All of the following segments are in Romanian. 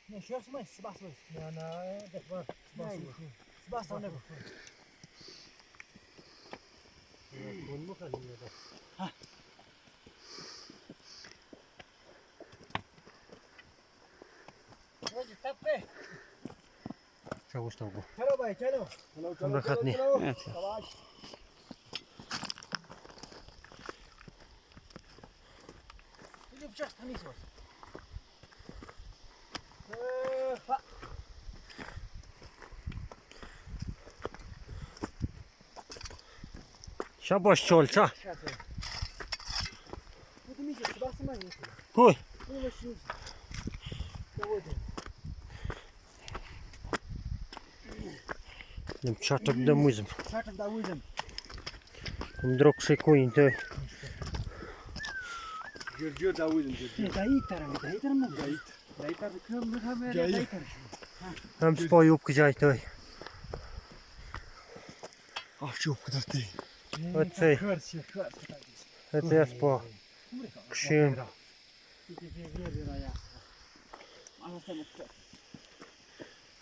Ne şu yapma, sıbas var. Yani defar sıbas var. Sıbas var ne bu? Kon mu kalıyor da? Ha. Hadi tappe. Çavuş tavuğu. Çalo bay, çalo. Bırakatni. Evet. Savaş. Bir bıçak temiz var. Şabaş çolça. Bu temiz, sıbası mı yetiyor? Koy. Bu başını. Davul. Nem çatak da muzum. Çatak davulum. Kumdrok şey koyun da. Gör davulum gör. Dayı tarafı mı? Dayı tarafı kırmızı kamera dayı tarafı. Hem spa yok kıcay da. Avcı o kadar değil. Оце. Це спа. Кшим.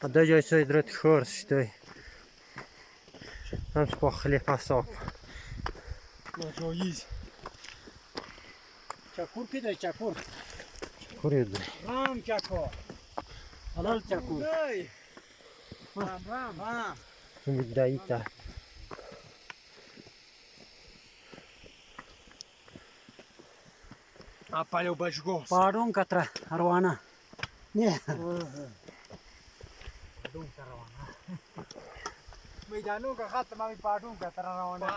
А де я цей дрот хорс штой. Там спа хліфа соп. Що їсть. Çakur kıday çakur. Куріду. Ram çakur. Halal çakur. Ram. Віддаїта. Apalhou bajgos. Pardon katra arwana. Ne? Pardon arwana. मैदानों का खत्म अभी पहाड़ों का तरह रवाना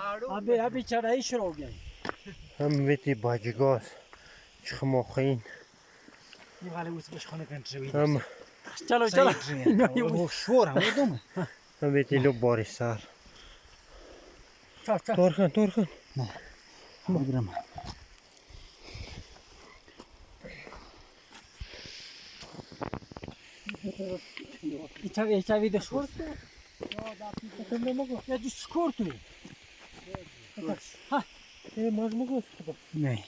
अभी चढ़ाई शुरू हो गई هم ویتی باجگاز. چخماخین. ये वाले उस बस खाने कंट्री هم चलो वो शोर है वो तुम هم ویتی لو باری سر. चल ترخن ترخن. مدرم İçer video short. Ya düş short. Ha. Maz mı göz? Ne?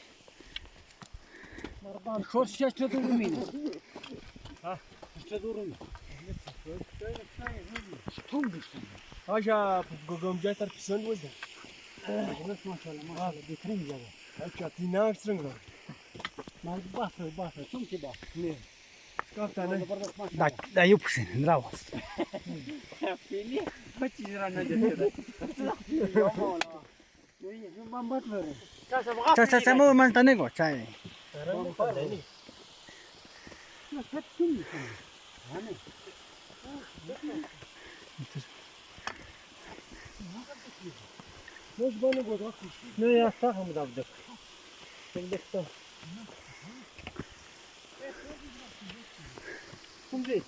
Short işte durmuyor. Ha, işte durmuyor. Tüm düştü. Haja gogomca tarpison was da. Nasıl maşallah bitirin ya. Haja tinar strangla. Mal bafır tüm ki bak. Ne? Kaftane. Da yupsin, bravo. Pili. Kaçı rana dedi. Çay mı man tane go çay. Ne yapsak mı davdık? Şimdi işte. Şimdi.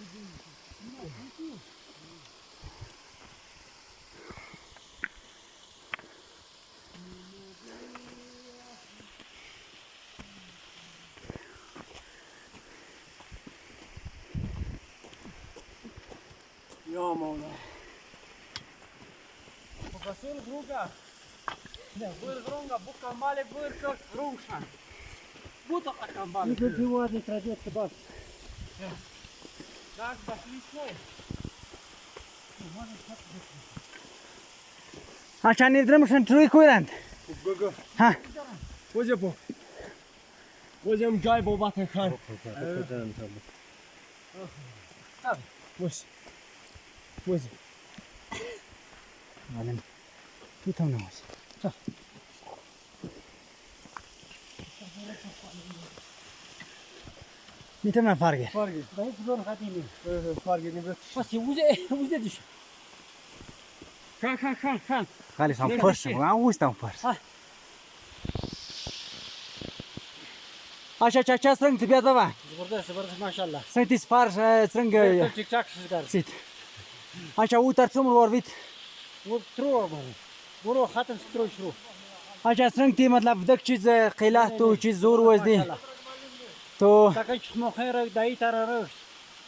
Ya Mevla. Basul gruga. Ne, buyur grunga, bu kamale buyur çok grungşan. Bu da kamale. Bu civarı trajet bas. Dag baslisne. Aşağı nedirmişsin truy koyran. Gogo. Ha. Hoca bu. Hocam cay bu batı khan. Tabii. Hoş. Hoş. Alem. Tutam namaz. Çal. Nitemden fark et. Fark et. Ben zor hatimi. Fark edin be. Pasi uze düş. Khan. Hali sam părs, am ustam părs. Așa, ce strâng te piată va. Zbordesc, mașallah. Sunteți far, strâng. Tic-tac și zgar. Sit. Așa, uitați-mă vorbit. Tru, bă. Buro, hatăm să troi șru. अच्छा संग थी मतलब दक चीज खिला तो चीज जोर वज दी तो Takich mocher dai tarar.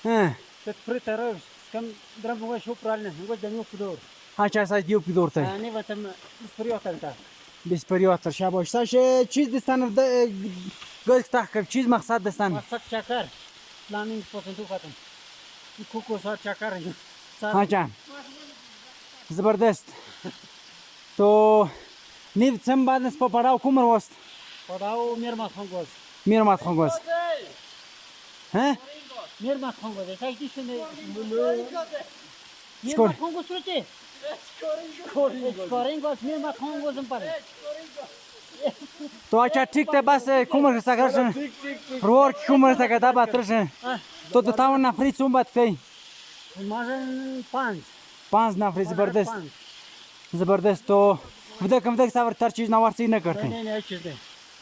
हाँ Tetfri tarar. Kam dram huwa shupralne. Huwa dami kudur. अच्छा साइज दियो पिदोर थे Ani vatam ispriyotan ta. बिस्परियोतर शाबाश साश चीज दस्तान गल्स तक चीज मकसद दस्तान Masak chakar. Planning posentu khatam. Kuku sa chakar. अच्छा जबरदस्त तो नीव सम बाद नस पड़ाव कुमर वस्त Padao mirma khongos. मेर मात खंगोस हैं Mirma khongos. Sai tisne. Skor. Mirma khongos rote. Skoringos mirma khongos pare. तो अच्छा ठीक थे बस कुमर के सागर रोर कुमर से कदा बात रहे तो तावन नफरी चुम बात कई Mazen panz. पांच नफरी जबरदस्त जबरदस्त तो वदक सावर तर चीज नवार सी न करते Ne çizdi.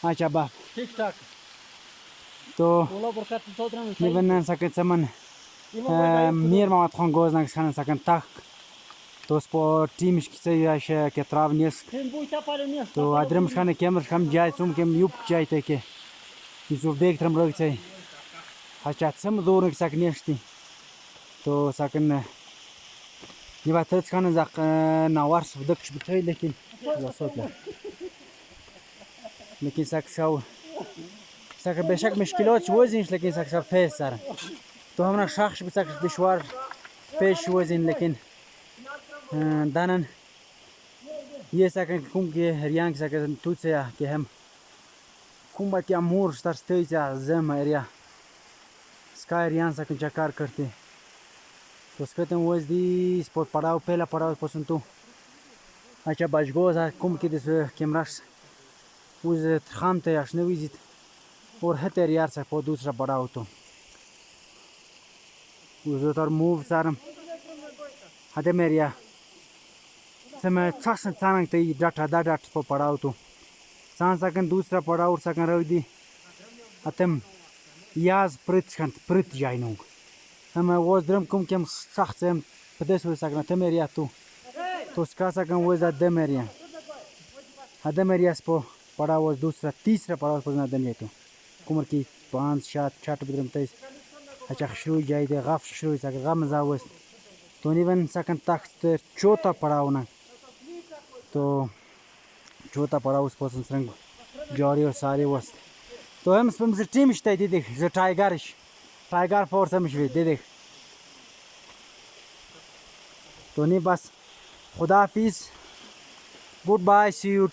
अच्छा बा Tik tak. तो Ola berkat sodran. निबन सकत समन मेर मात खंगोस नक खान सकन तक तो स्पो टीम की से या के ट्रावनिस Kim bu tapare ne? तो अदरम खान कैमर हम जाय चुम केम युप जाय ते के इजो बेग ट्रम रग से अच्छा सम दूर के सक नेस्ती तो सकन ये बात खान जक नवार वदक बिथै लेकिन वसत लेकिन सक सौ सक बेशक मुश्किलोच वजिन लेकिन सक सब फेस सर तो हमरा शख्स बसक दुश्वार पेश वजिन लेकिन दानन ये सकन कुम के हरियाणा सकन तुझसे के हम कुमत या मोर स्तर जम एरिया स्काई हरियाणा सकन चक्कर करते तो उसके वो दी स्पोर्ट पड़ाव पहला पड़ाव पसंद तो अच्छा बजगोज कुम के दिस कैमरा उस खाम ते आशने विजिट और हते यार से पो दूसरा पड़ाव तो उस तर मूव सारम हते मेरिया समय छासन चांग ते डाटा पो पड़ाव तो सांस सकन दूसरा पड़ाव सकन रवदी अतम याज प्रत जाइनो हम वो द्रम कुम केम सख्त से प्रदेश हो सकना ते मेरिया तो उसका सकन वो जा दे मेरिया हदे मेरिया स्पो पड़ाव दूसरा तीसरा पड़ाव पर ना दने तो कुमर की 5-6 बद्रम तेज अच्छा शुरू जाए दे गफ शुरू सक गम जावस तो निवन सकन तख्त चौथा पड़ाव ना तो चौथा पड़ाव उस पोसन संग जारी और सारे वस तो हम स्पम से टीम स्टे दे देख जो टाइगर फोर्स हम शवे दे देख तो नहीं बस खुदा हाफिज गुड बाय सी यू